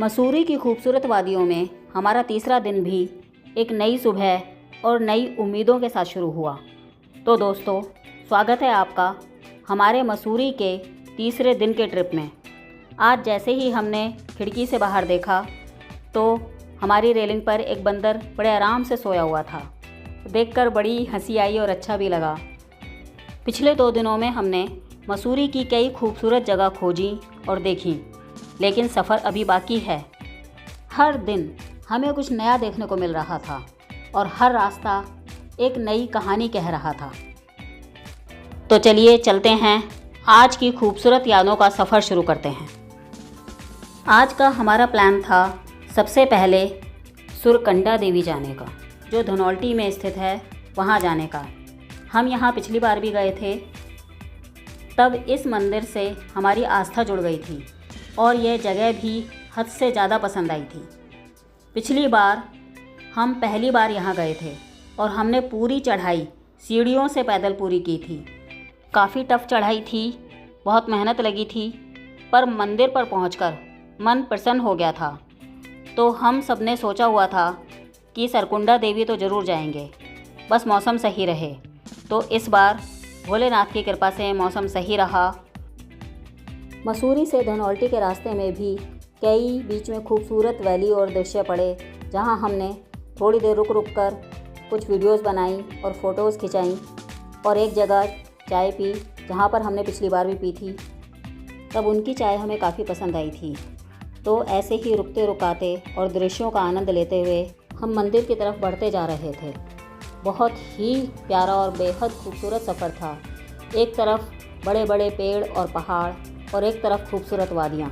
मसूरी की खूबसूरत वादियों में हमारा तीसरा दिन भी एक नई सुबह और नई उम्मीदों के साथ शुरू हुआ। तो दोस्तों, स्वागत है आपका हमारे मसूरी के तीसरे दिन के ट्रिप में। आज जैसे ही हमने खिड़की से बाहर देखा तो हमारी रेलिंग पर एक बंदर बड़े आराम से सोया हुआ था। देखकर बड़ी हंसी आई और अच्छा भी लगा। पिछले 2 दिनों में हमने मसूरी की कई खूबसूरत जगह खोजी और देखी, लेकिन सफ़र अभी बाकी है। हर दिन हमें कुछ नया देखने को मिल रहा था और हर रास्ता एक नई कहानी कह रहा था। तो चलिए चलते हैं, आज की खूबसूरत यादों का सफ़र शुरू करते हैं। आज का हमारा प्लान था सबसे पहले सुरकंडा देवी जाने का, जो धनौल्टी में स्थित है, वहाँ जाने का। हम यहाँ पिछली बार भी गए थे, तब इस मंदिर से हमारी आस्था जुड़ गई थी और यह जगह भी हद से ज़्यादा पसंद आई थी। पिछली बार हम पहली बार यहाँ गए थे और हमने पूरी चढ़ाई सीढ़ियों से पैदल पूरी की थी। काफ़ी टफ चढ़ाई थी, बहुत मेहनत लगी थी, पर मंदिर पर पहुंचकर मन प्रसन्न हो गया था। तो हम सब ने सोचा हुआ था कि सरकुंडा देवी तो ज़रूर जाएंगे, बस मौसम सही रहे। तो इस बार भोलेनाथ की कृपा से मौसम सही रहा। मसूरी से धनौल्टी के रास्ते में भी कई बीच में खूबसूरत वैली और दृश्य पड़े, जहां हमने थोड़ी देर रुक कर कुछ वीडियोस बनाई और फ़ोटोज़ खिंचाई और एक जगह चाय पी, जहां पर हमने पिछली बार भी पी थी। तब उनकी चाय हमें काफ़ी पसंद आई थी। तो ऐसे ही रुकते रुकाते और दृश्यों का आनंद लेते हुए हम मंदिर की तरफ बढ़ते जा रहे थे। बहुत ही प्यारा और बेहद खूबसूरत सफ़र था। एक तरफ बड़े बड़े पेड़ और पहाड़ और एक तरफ खूबसूरत वादियाँ।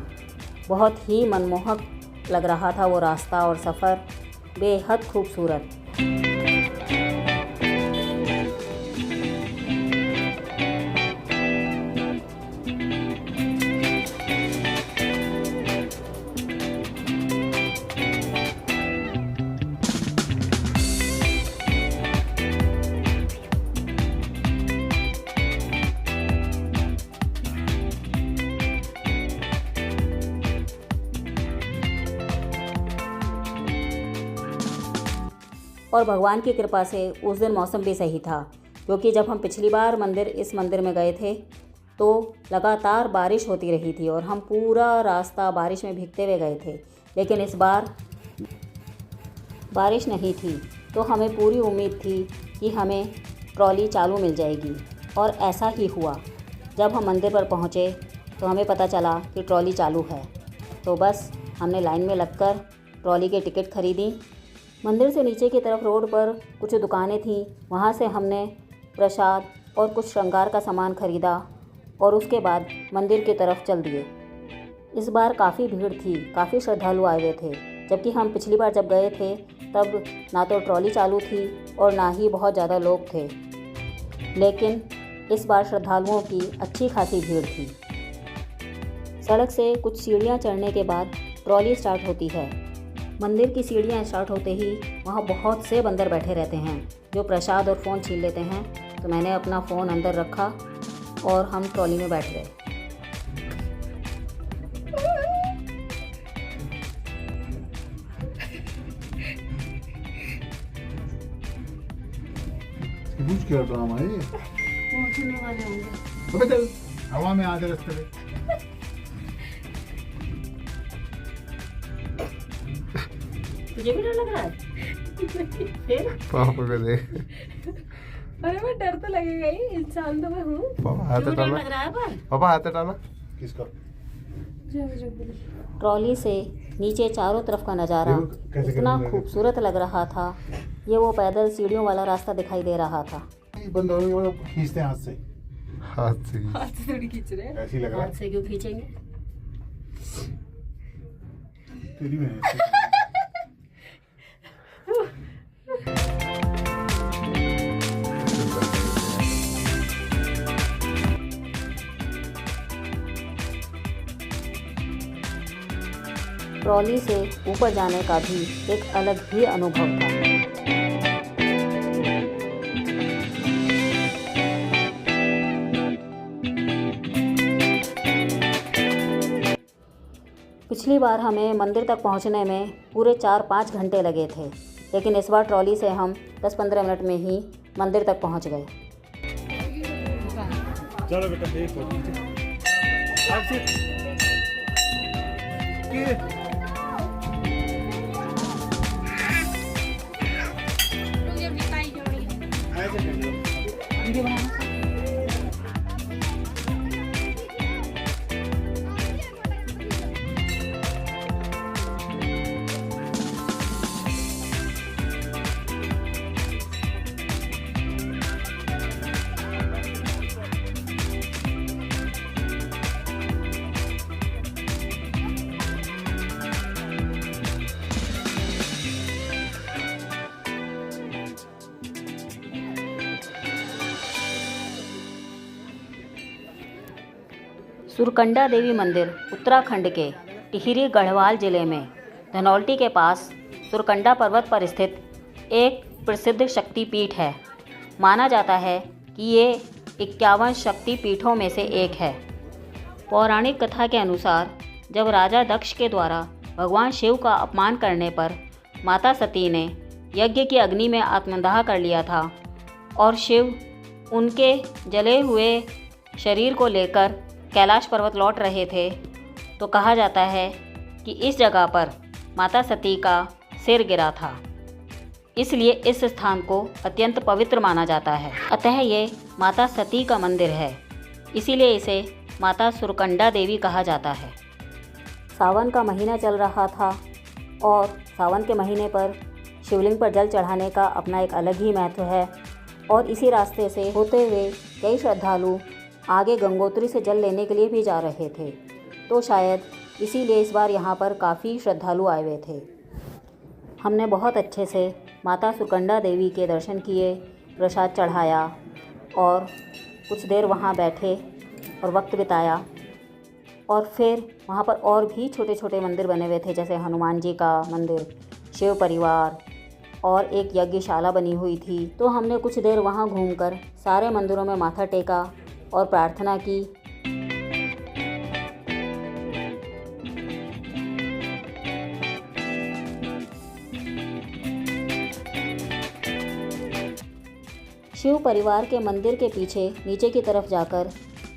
बहुत ही मनमोहक लग रहा था वो रास्ता और सफ़र, बेहद खूबसूरत। और भगवान की कृपा से उस दिन मौसम भी सही था, क्योंकि जब हम पिछली बार इस मंदिर में गए थे तो लगातार बारिश होती रही थी और हम पूरा रास्ता बारिश में भीगते हुए गए थे। लेकिन इस बार बारिश नहीं थी, तो हमें पूरी उम्मीद थी कि हमें ट्रॉली चालू मिल जाएगी, और ऐसा ही हुआ। जब हम मंदिर पर पहुँचे तो हमें पता चला कि ट्रॉली चालू है। तो बस हमने लाइन में लगकर ट्रॉली के टिकट खरीदी। मंदिर से नीचे की तरफ रोड पर कुछ दुकानें थीं, वहाँ से हमने प्रसाद और कुछ श्रृंगार का सामान खरीदा और उसके बाद मंदिर की तरफ चल दिए। इस बार काफ़ी भीड़ थी, काफ़ी श्रद्धालु आए हुए थे, जबकि हम पिछली बार जब गए थे तब ना तो ट्रॉली चालू थी और ना ही बहुत ज़्यादा लोग थे। लेकिन इस बार श्रद्धालुओं की अच्छी खासी भीड़ थी। सड़क से कुछ सीढ़ियाँ चढ़ने के बाद ट्रॉली स्टार्ट होती है। मंदिर की सीढ़ियाँ स्टार्ट होते ही वहाँ बहुत से बंदर बैठे रहते हैं जो प्रसाद और फ़ोन छीन लेते हैं। तो मैंने अपना फ़ोन अंदर रखा और हम ट्रॉली में बैठ गए। क्या ड्रामा है ये? पहुँचने वाले होंगे। अबे चल, हवा में आधे रास्ते पे। तुझे भी डर लग रहा है? फिर पापा को देख। अरे मैं डर तो लगेगा ही, इंसान तो मैं हूँ। पापा हाथ क्यों डर डाला। लग रहा है? पर पापा हाथ डाला। किसका? ट्रॉली से नीचे चारों तरफ का नज़ारा कैसे इतना कैसे खूबसूरत लग रहा था। ये वो पैदल सीढ़ियों वाला रास्ता दिखाई दे रहा था। बंद हो गया, खींचते हैं हाथ से। हाथ से ही। हाथ से थोड़ी खींच रहे हैं। ऐसे ही लग रहा हाथ है। से क्यों खींचेंगे? तेरी में ट्रॉली से ऊपर जाने का भी एक अलग ही अनुभव था। पिछली बार हमें मंदिर तक पहुंचने में पूरे 4-5 घंटे लगे थे, लेकिन इस बार ट्रॉली से हम 10-15 मिनट में ही मंदिर तक पहुंच गए। चलो बेटा ठीक हो सुरकंडा देवी मंदिर उत्तराखंड के टिहरी गढ़वाल ज़िले में धनौल्टी के पास सुरकंडा पर्वत पर स्थित एक प्रसिद्ध शक्तिपीठ है। माना जाता है कि ये 51 शक्तिपीठों में से एक है। पौराणिक कथा के अनुसार जब राजा दक्ष के द्वारा भगवान शिव का अपमान करने पर माता सती ने यज्ञ की अग्नि में आत्मदाह कर लिया था और शिव उनके जले हुए शरीर को लेकर कैलाश पर्वत लौट रहे थे, तो कहा जाता है कि इस जगह पर माता सती का सिर गिरा था। इसलिए इस स्थान को अत्यंत पवित्र माना जाता है। अतः ये माता सती का मंदिर है, इसीलिए इसे माता सुरकंडा देवी कहा जाता है। सावन का महीना चल रहा था और सावन के महीने पर शिवलिंग पर जल चढ़ाने का अपना एक अलग ही महत्व है और इसी रास्ते से होते हुए कई श्रद्धालु आगे गंगोत्री से जल लेने के लिए भी जा रहे थे, तो शायद इसीलिए इस बार यहाँ पर काफ़ी श्रद्धालु आए हुए थे। हमने बहुत अच्छे से माता सुरकंडा देवी के दर्शन किए, प्रसाद चढ़ाया और कुछ देर वहाँ बैठे और वक्त बिताया। और फिर वहाँ पर और भी छोटे छोटे मंदिर बने हुए थे, जैसे हनुमान जी का मंदिर, शिव परिवार और एक यज्ञशाला बनी हुई थी। तो हमने कुछ देर वहाँ घूमकर सारे मंदिरों में माथा टेका और प्रार्थना की। शिव परिवार के मंदिर के पीछे नीचे की तरफ जाकर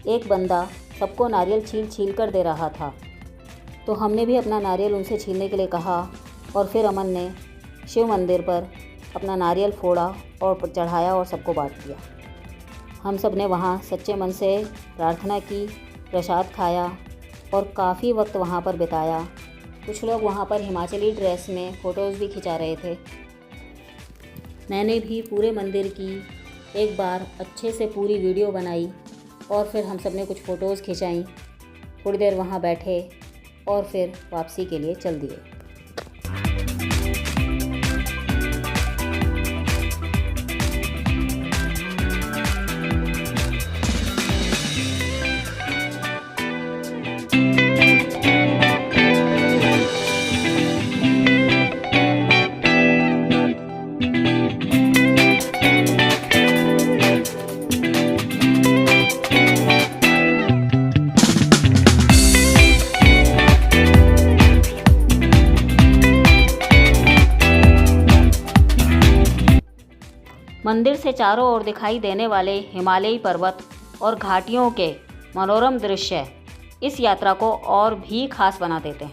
एक बंदा सबको नारियल छील कर दे रहा था, तो हमने भी अपना नारियल उनसे छीलने के लिए कहा और फिर अमन ने शिव मंदिर पर अपना नारियल फोड़ा और चढ़ाया और सबको बांट दिया। हम सब ने वहाँ सच्चे मन से प्रार्थना की, प्रसाद खाया और काफ़ी वक्त वहाँ पर बिताया। कुछ लोग वहाँ पर हिमाचली ड्रेस में फ़ोटोज़ भी खिंचा रहे थे। मैंने भी पूरे मंदिर की एक बार अच्छे से पूरी वीडियो बनाई और फिर हम सब ने कुछ फ़ोटोज़ खिंचाई। थोड़ी देर वहाँ बैठे और फिर वापसी के लिए चल दिए। मंदिर से चारों ओर दिखाई देने वाले हिमालयी पर्वत और घाटियों के मनोरम दृश्य इस यात्रा को और भी खास बना देते हैं।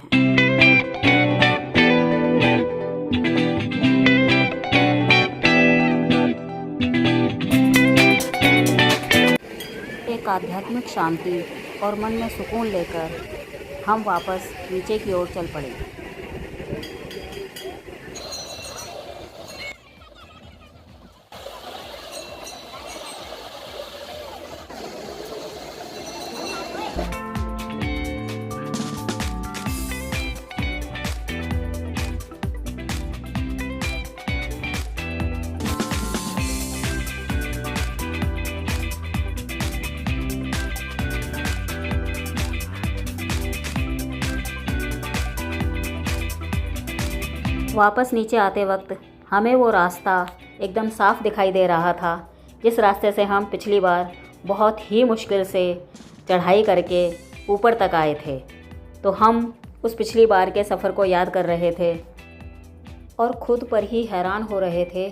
एक आध्यात्मिक शांति और मन में सुकून लेकर हम वापस नीचे की ओर चल पड़े। वापस नीचे आते वक्त हमें वो रास्ता एकदम साफ दिखाई दे रहा था, जिस रास्ते से हम पिछली बार बहुत ही मुश्किल से चढ़ाई करके ऊपर तक आए थे। तो हम उस पिछली बार के सफ़र को याद कर रहे थे और ख़ुद पर ही हैरान हो रहे थे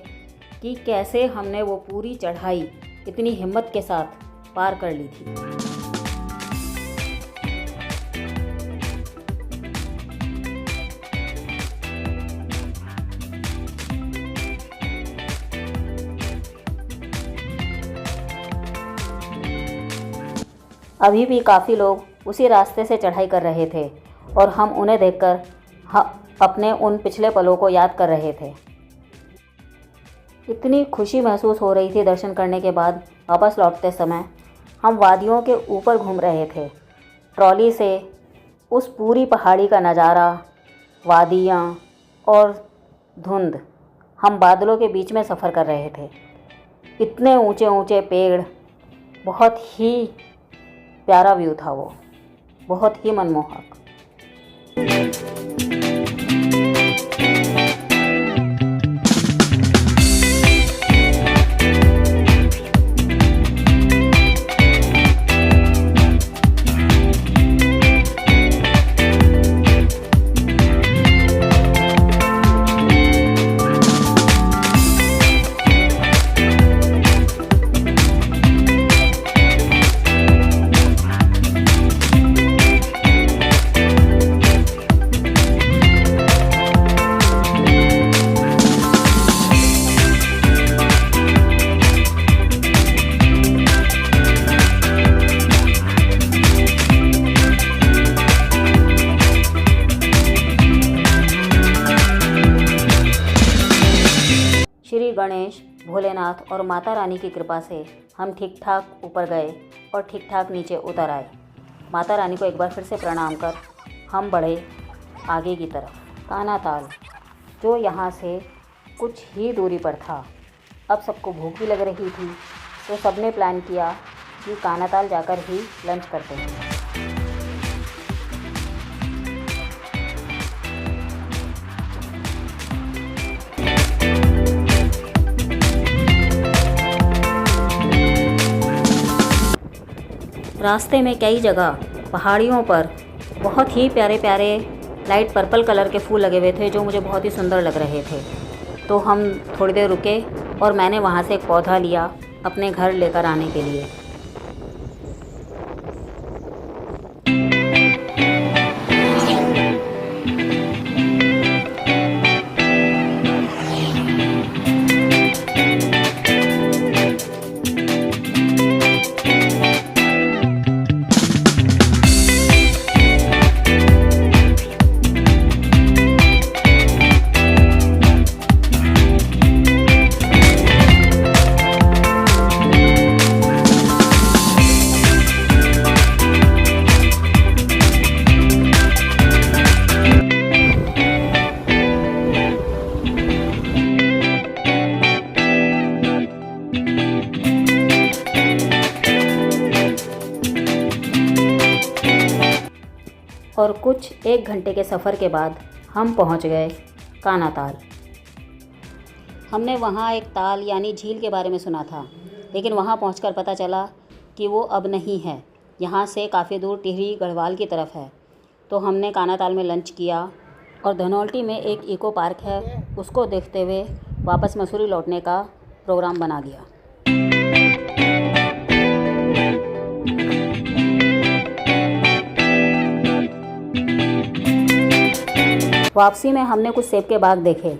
कि कैसे हमने वो पूरी चढ़ाई इतनी हिम्मत के साथ पार कर ली थी। अभी भी काफ़ी लोग उसी रास्ते से चढ़ाई कर रहे थे और हम उन्हें देखकर अपने उन पिछले पलों को याद कर रहे थे। इतनी खुशी महसूस हो रही थी दर्शन करने के बाद। वापस लौटते समय हम वादियों के ऊपर घूम रहे थे। ट्रॉली से उस पूरी पहाड़ी का नज़ारा, वादियाँ और धुंध, हम बादलों के बीच में सफ़र कर रहे थे। इतने ऊंचे ऊंचे पेड़, बहुत ही प्यारा व्यू था वो, बहुत ही मनमोहक। श्री गणेश, भोलेनाथ और माता रानी की कृपा से हम ठीक ठाक ऊपर गए और ठीक ठाक नीचे उतर आए। माता रानी को एक बार फिर से प्रणाम कर हम बढ़े आगे की तरफ। कानाताल, जो यहाँ से कुछ ही दूरी पर था। अब सबको भूख भी लग रही थी, तो सबने प्लान किया कि कानाताल जाकर ही लंच करते हैं। रास्ते में कई जगह पहाड़ियों पर बहुत ही प्यारे प्यारे लाइट पर्पल कलर के फूल लगे हुए थे, जो मुझे बहुत ही सुंदर लग रहे थे। तो हम थोड़ी देर रुके और मैंने वहाँ से एक पौधा लिया अपने घर लेकर आने के लिए। और कुछ 1 घंटे के सफ़र के बाद हम पहुंच गए कानाताल। हमने वहां एक ताल यानी झील के बारे में सुना था, लेकिन वहां पहुंचकर पता चला कि वो अब नहीं है। यहां से काफ़ी दूर टिहरी गढ़वाल की तरफ है। तो हमने कानाताल में लंच किया और धनौल्टी में एक इको पार्क है, उसको देखते हुए वापस मसूरी लौटने का प्रोग्राम बना दिया। वापसी में हमने कुछ सेब के बाग देखे।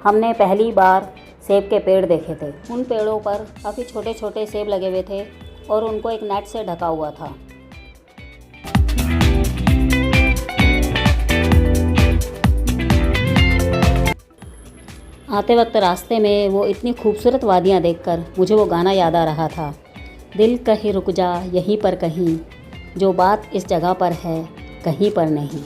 हमने पहली बार सेब के पेड़ देखे थे। उन पेड़ों पर काफ़ी छोटे छोटे सेब लगे हुए थे और उनको एक नेट से ढका हुआ था। आते वक्त रास्ते में वो इतनी खूबसूरत वादियाँ देखकर मुझे वो गाना याद आ रहा था, दिल कहीं रुक जा यहीं पर कहीं, जो बात इस जगह पर है कहीं पर नहीं।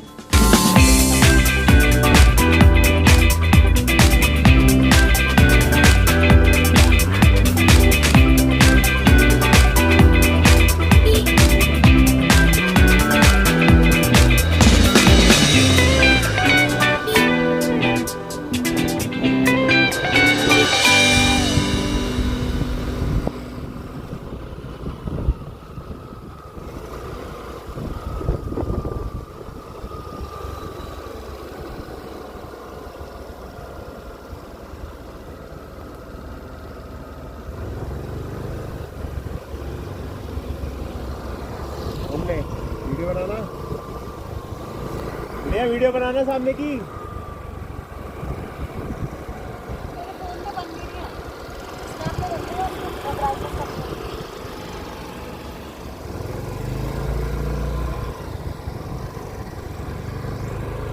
भैया वीडियो बनाना सामने की।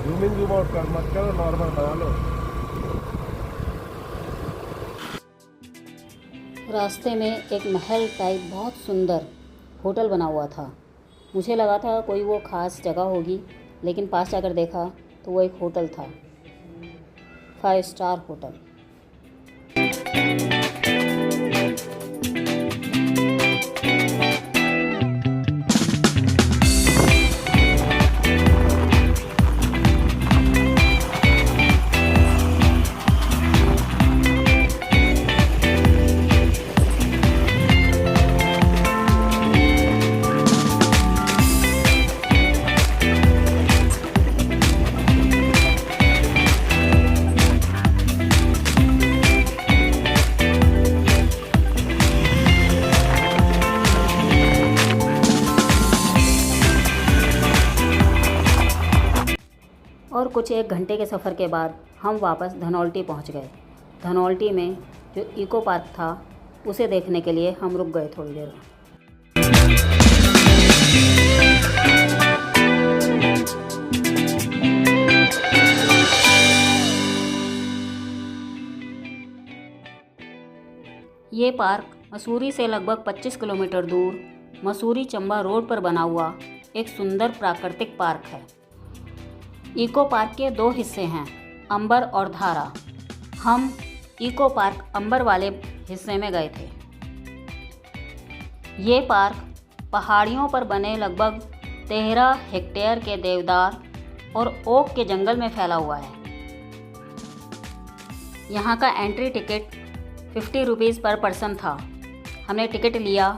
जूम इन जूम आउट कर मत करो, नॉर्मल बना लो। रास्ते में एक महल टाइप बहुत सुंदर होटल बना हुआ था। मुझे लगा था कोई वो ख़ास जगह होगी, लेकिन पास जाकर देखा तो वो एक होटल था, 5 स्टार होटल। और कुछ 1 घंटे के सफ़र के बाद हम वापस धनौल्टी पहुंच गए। धनौल्टी में जो इको पार्क था उसे देखने के लिए हम रुक गए थोड़ी देर। ये पार्क मसूरी से लगभग 25 किलोमीटर दूर मसूरी चंबा रोड पर बना हुआ एक सुंदर प्राकृतिक पार्क है। इको पार्क के 2 हिस्से हैं, अंबर और धारा। हम इको पार्क अंबर वाले हिस्से में गए थे। ये पार्क पहाड़ियों पर बने लगभग 13 हेक्टेयर के देवदार और ओक के जंगल में फैला हुआ है। यहाँ का एंट्री टिकट 50 रुपीज़ पर पर्सन था। हमने टिकट लिया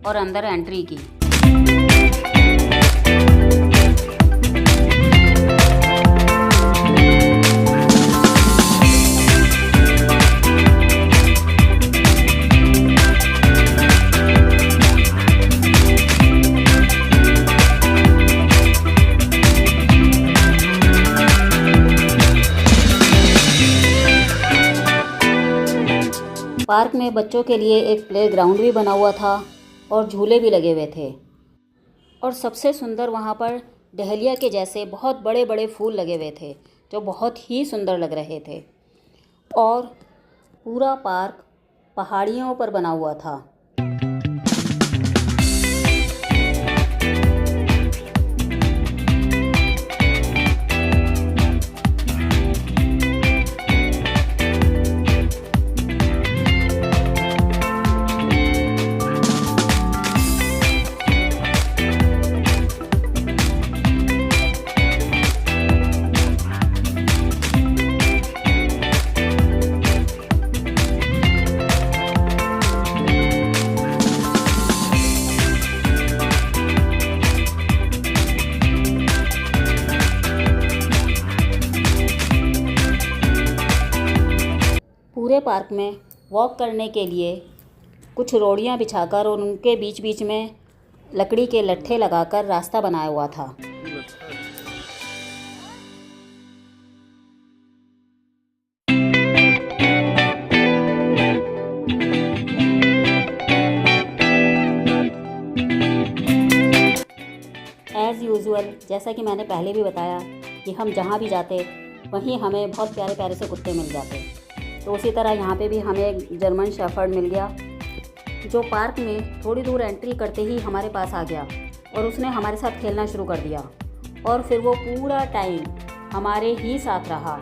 और अंदर एंट्री की। पार्क में बच्चों के लिए एक प्लेग्राउंड भी बना हुआ था और झूले भी लगे हुए थे। और सबसे सुंदर वहाँ पर डहलिया के जैसे बहुत बड़े बड़े फूल लगे हुए थे जो बहुत ही सुंदर लग रहे थे। और पूरा पार्क पहाड़ियों पर बना हुआ था। पूरे पार्क में वॉक करने के लिए कुछ रोड़ियां बिछाकर और उनके बीच बीच में लकड़ी के लट्ठे लगाकर रास्ता बनाया हुआ था। एज़ यूजुअल, जैसा कि मैंने पहले भी बताया कि हम जहाँ भी जाते वहीं हमें बहुत प्यारे प्यारे से कुत्ते मिल जाते। तो उसी तरह यहाँ पे भी हमें एक जर्मन शेफर्ड मिल गया जो पार्क में थोड़ी दूर एंट्री करते ही हमारे पास आ गया और उसने हमारे साथ खेलना शुरू कर दिया। और फिर वो पूरा टाइम हमारे ही साथ रहा,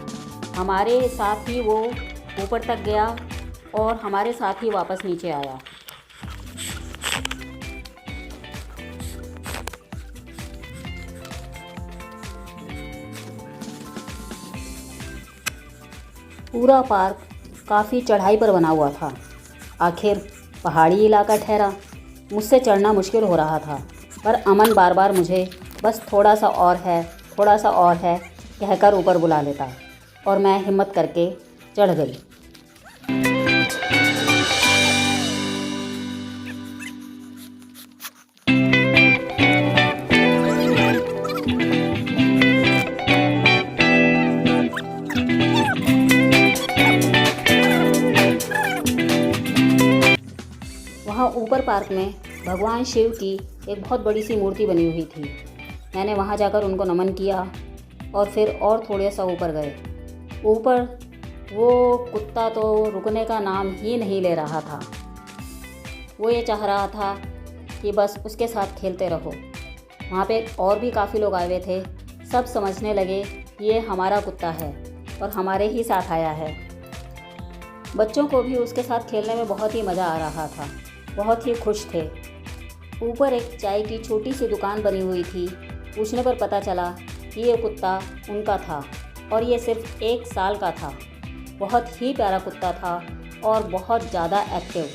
हमारे साथ ही वो ऊपर तक गया और हमारे साथ ही वापस नीचे आया। पूरा पार्क काफ़ी चढ़ाई पर बना हुआ था। आखिर पहाड़ी इलाका ठहरा, मुझसे चढ़ना मुश्किल हो रहा था, पर अमन बार बार मुझे बस थोड़ा सा और है, थोड़ा सा और है कहकर ऊपर बुला लेता और मैं हिम्मत करके चढ़ गई। ऊपर पार्क में भगवान शिव की एक बहुत बड़ी सी मूर्ति बनी हुई थी। मैंने वहाँ जाकर उनको नमन किया और फिर और थोड़े सा ऊपर गए। ऊपर वो कुत्ता तो रुकने का नाम ही नहीं ले रहा था। वो ये चाह रहा था कि बस उसके साथ खेलते रहो। वहाँ पे और भी काफ़ी लोग आए हुए थे। सब समझने लगे कि ये हमारा कुत्ता है और हमारे ही साथ आया है। बच्चों को भी उसके साथ खेलने में बहुत ही मज़ा आ रहा था, बहुत ही खुश थे। ऊपर एक चाय की छोटी सी दुकान बनी हुई थी। पूछने पर पता चला कि ये कुत्ता उनका था और ये सिर्फ 1 साल का था। बहुत ही प्यारा कुत्ता था और बहुत ज़्यादा एक्टिव।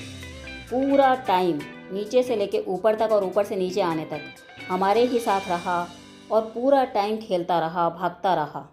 पूरा टाइम नीचे से लेके ऊपर तक और ऊपर से नीचे आने तक हमारे ही साथ रहा और पूरा टाइम खेलता रहा, भागता रहा।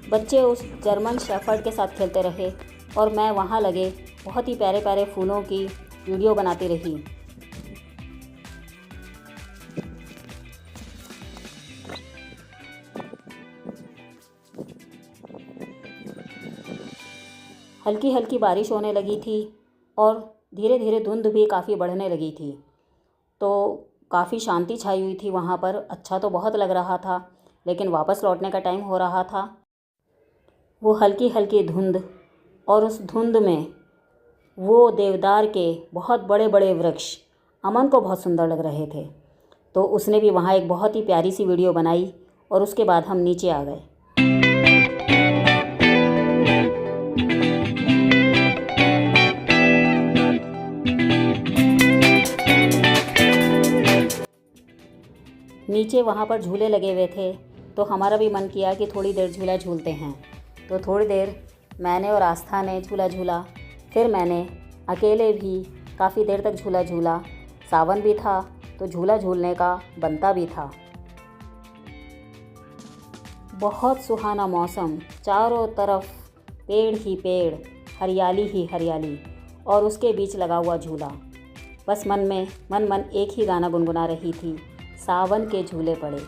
बच्चे उस जर्मन शेफर्ड के साथ खेलते रहे और मैं वहाँ लगे बहुत ही प्यारे प्यारे फूलों की वीडियो बनाती रही। हल्की हल्की बारिश होने लगी थी और धीरे धीरे धुंध भी काफ़ी बढ़ने लगी थी, तो काफ़ी शांति छाई हुई थी वहाँ पर। अच्छा तो बहुत लग रहा था, लेकिन वापस लौटने का टाइम हो रहा था। वो हल्की हल्की धुंध और उस धुंध में वो देवदार के बहुत बड़े बड़े वृक्ष अमन को बहुत सुंदर लग रहे थे। तो उसने भी वहाँ एक बहुत ही प्यारी सी वीडियो बनाई और उसके बाद हम नीचे आ गए। नीचे वहाँ पर झूले लगे हुए थे, तो हमारा भी मन किया कि थोड़ी देर झूला झूलते हैं। तो थोड़ी देर मैंने और आस्था ने झूला झूला। फिर मैंने अकेले भी काफ़ी देर तक झूला झूला। सावन भी था तो झूला झूलने का बनता भी था। बहुत सुहाना मौसम, चारों तरफ पेड़ ही पेड़, हरियाली ही हरियाली और उसके बीच लगा हुआ झूला। बस मन में मन एक ही गाना गुनगुना रही थी, सावन के झूले पड़े।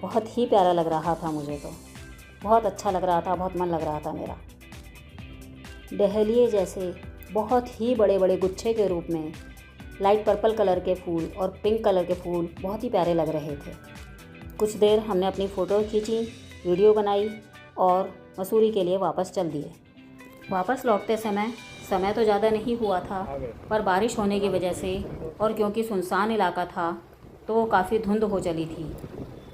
बहुत ही प्यारा लग रहा था मुझे, तो बहुत अच्छा लग रहा था, बहुत मन लग रहा था मेरा। डहेलिए जैसे बहुत ही बड़े बड़े गुच्छे के रूप में लाइट पर्पल कलर के फूल और पिंक कलर के फूल बहुत ही प्यारे लग रहे थे। कुछ देर हमने अपनी फ़ोटो खींची, वीडियो बनाई और मसूरी के लिए वापस चल दिए। वापस लौटते समय तो ज़्यादा नहीं हुआ था, पर बारिश होने की वजह से और क्योंकि सुनसान इलाका था तो काफ़ी धुंध हो चली थी।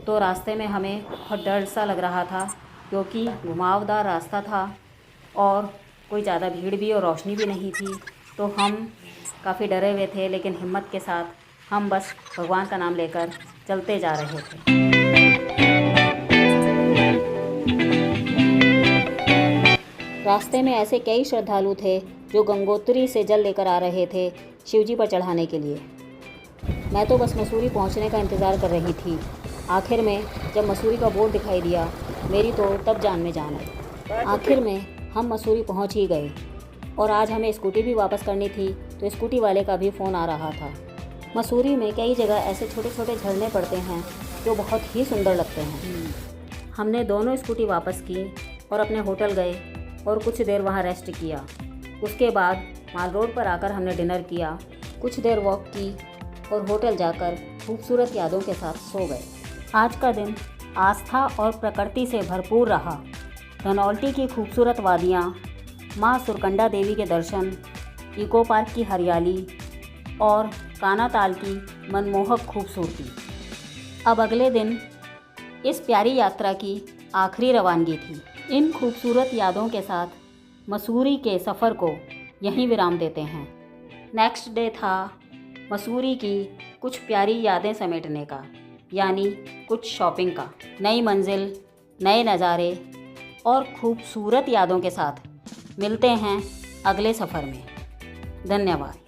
तो रास्ते में हमें बहुत डर सा लग रहा था, क्योंकि घुमावदार रास्ता था और कोई ज़्यादा भीड़ भी और रोशनी भी नहीं थी। तो हम काफ़ी डरे हुए थे, लेकिन हिम्मत के साथ हम बस भगवान का नाम लेकर चलते जा रहे थे। रास्ते में ऐसे कई श्रद्धालु थे जो गंगोत्री से जल लेकर आ रहे थे शिवजी पर चढ़ाने के लिए। मैं तो बस मसूरी पहुंचने का इंतज़ार कर रही थी। आखिर में जब मसूरी का बोर्ड दिखाई दिया, मेरी तो तब जान में जान आई। आखिर में हम मसूरी पहुंच ही गए और आज हमें स्कूटी भी वापस करनी थी, तो स्कूटी वाले का भी फ़ोन आ रहा था। मसूरी में कई जगह ऐसे छोटे छोटे झरने पड़ते हैं जो बहुत ही सुंदर लगते हैं। हमने दोनों स्कूटी वापस की और अपने होटल गए और कुछ देर वहाँ रेस्ट किया। उसके बाद माल रोड पर आकर हमने डिनर किया, कुछ देर वॉक की और होटल जाकर खूबसूरत यादों के साथ सो गए। आज का दिन आस्था और प्रकृति से भरपूर रहा। धनौल्टी की खूबसूरत वादियाँ, माँ सुरकंडा देवी के दर्शन, इको पार्क की हरियाली और कानाताल की मनमोहक खूबसूरती। अब अगले दिन इस प्यारी यात्रा की आखिरी रवानगी थी। इन खूबसूरत यादों के साथ मसूरी के सफ़र को यहीं विराम देते हैं। नेक्स्ट डे था मसूरी की कुछ प्यारी यादें समेटने का, यानी कुछ शॉपिंग का। नई मंजिल, नए नज़ारे और खूबसूरत यादों के साथ मिलते हैं अगले सफ़र में। धन्यवाद।